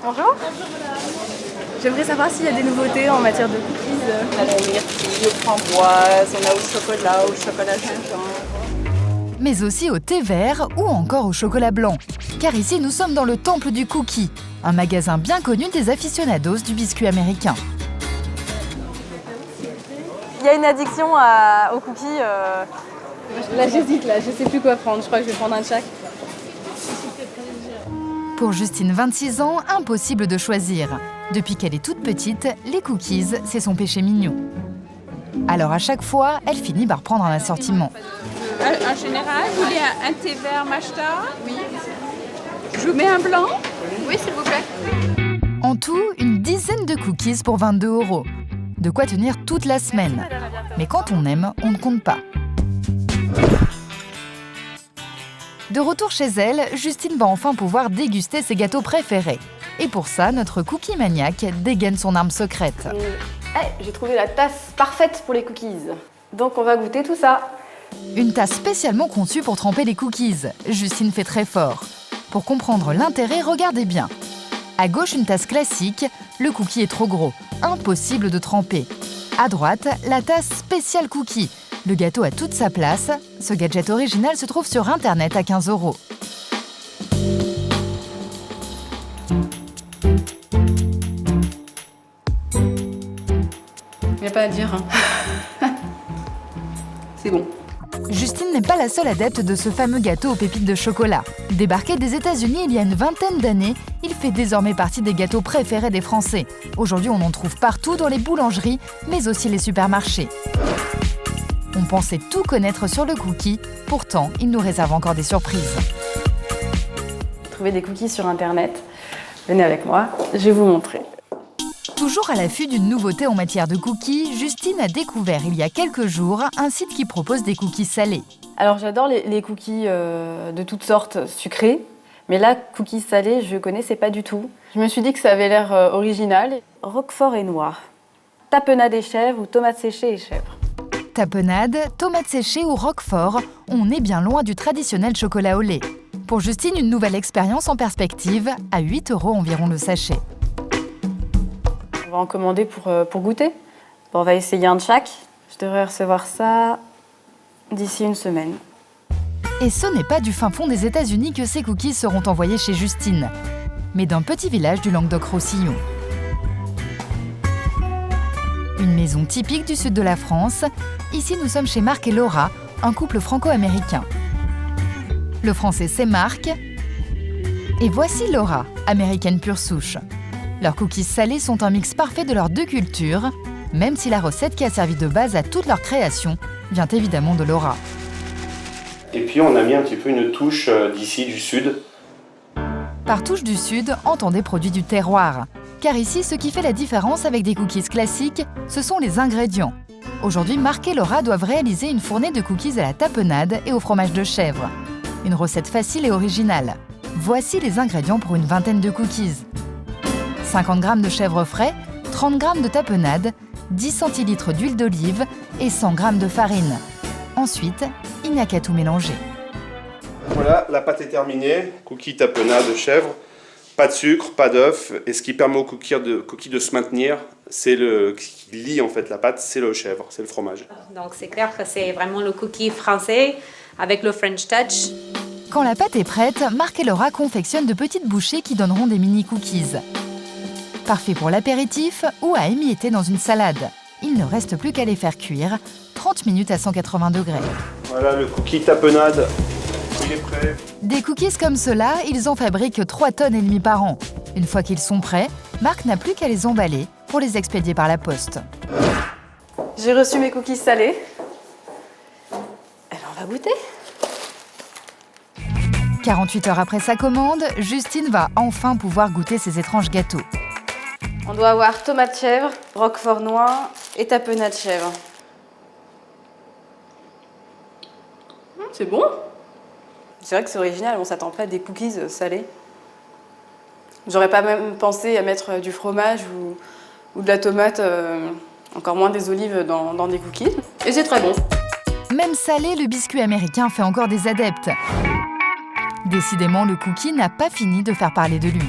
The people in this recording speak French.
Bonjour. J'aimerais savoir s'il y a des nouveautés en matière de cookies. On a les myrtilles aux framboises, on a au chocolat gingembre. Mais aussi au thé vert ou encore au chocolat blanc. Car ici, nous sommes dans le temple du cookie, un magasin bien connu des aficionados du biscuit américain. Il y a une addiction aux cookies. Là, j'hésite, je sais plus quoi prendre. Je crois que je vais prendre un de chaque. Pour Justine, 26 ans, impossible de choisir. Depuis qu'elle est toute petite, les cookies, c'est son péché mignon. Alors à chaque fois, elle finit par prendre un assortiment. En général, vous voulez un thé vert machta? Oui. Je vous mets un blanc? Oui, s'il vous plaît. En tout, une dizaine de cookies pour 22 €. De quoi tenir toute la semaine. Mais quand on aime, on ne compte pas. De retour chez elle, Justine va enfin pouvoir déguster ses gâteaux préférés. Et pour ça, notre cookie maniaque dégaine son arme secrète. J'ai trouvé la tasse parfaite pour les cookies. Donc on va goûter tout ça. Une tasse spécialement conçue pour tremper les cookies. Justine fait très fort. Pour comprendre l'intérêt, regardez bien. À gauche, une tasse classique. Le cookie est trop gros. Impossible de tremper. À droite, la tasse spéciale cookie. Le gâteau a toute sa place. Ce gadget original se trouve sur Internet à 15 €. Il n'y a pas à dire. C'est bon. Justine n'est pas la seule adepte de ce fameux gâteau aux pépites de chocolat. Débarqué des États-Unis il y a une vingtaine d'années, il fait désormais partie des gâteaux préférés des Français. Aujourd'hui, on en trouve partout dans les boulangeries, mais aussi les supermarchés. On pensait tout connaître sur le cookie, pourtant, il nous réserve encore des surprises. Trouver des cookies sur Internet. Venez avec moi, je vais vous montrer. Toujours à l'affût d'une nouveauté en matière de cookies, Justine a découvert il y a quelques jours un site qui propose des cookies salés. Alors j'adore les cookies de toutes sortes sucrés, mais là, cookies salés, je ne connaissais pas du tout. Je me suis dit que ça avait l'air original. Roquefort et noix, tapenade et chèvre ou tomates séchées et chèvre. Tapenade, tomates séchées ou roquefort, on est bien loin du traditionnel chocolat au lait. Pour Justine, une nouvelle expérience en perspective, à 8 € environ le sachet. On va en commander pour goûter. Bon, on va essayer un de chaque. Je devrais recevoir ça d'ici une semaine. Et ce n'est pas du fin fond des États-Unis que ces cookies seront envoyés chez Justine, mais d'un petit village du Languedoc-Roussillon. Une maison typique du sud de la France. Ici, nous sommes chez Marc et Laura, un couple franco-américain. Le français, c'est Marc. Et voici Laura, américaine pure souche. Leurs cookies salés sont un mix parfait de leurs deux cultures, même si la recette qui a servi de base à toute leur création vient évidemment de Laura. Et puis on a mis un petit peu une touche d'ici, du sud. Par touche du sud, entendez produits du terroir. Car ici, ce qui fait la différence avec des cookies classiques, ce sont les ingrédients. Aujourd'hui, Marc et Laura doivent réaliser une fournée de cookies à la tapenade et au fromage de chèvre. Une recette facile et originale. Voici les ingrédients pour une vingtaine de cookies. 50 g de chèvre frais, 30 g de tapenade, 10 centilitres d'huile d'olive et 100 g de farine. Ensuite, il n'y a qu'à tout mélanger. Voilà, la pâte est terminée. Cookie tapenade de chèvre. Pas de sucre, pas d'œuf. Et ce qui permet aux cookies de se maintenir, c'est ce qui lie en fait la pâte, c'est le chèvre, c'est le fromage. Donc c'est clair que c'est vraiment le cookie français avec le French touch. Quand la pâte est prête, Marc et Laura confectionnent de petites bouchées qui donneront des mini-cookies. Parfait pour l'apéritif ou à émietter dans une salade. Il ne reste plus qu'à les faire cuire 30 minutes à 180 degrés. Voilà le cookie tapenade, il est prêt. Des cookies comme ceux-là, ils en fabriquent 3,5 tonnes par an. Une fois qu'ils sont prêts, Marc n'a plus qu'à les emballer pour les expédier par la poste. J'ai reçu mes cookies salés. Alors on va goûter. 48 heures après sa commande, Justine va enfin pouvoir goûter ces étranges gâteaux. On doit avoir tomate chèvre, roquefort noix et tapenade chèvre. C'est bon. C'est vrai que c'est original, on s'attend pas à des cookies salés. J'aurais pas même pensé à mettre du fromage ou de la tomate, encore moins des olives dans des cookies. Et c'est très bon. Même salé, le biscuit américain fait encore des adeptes. Décidément, le cookie n'a pas fini de faire parler de lui.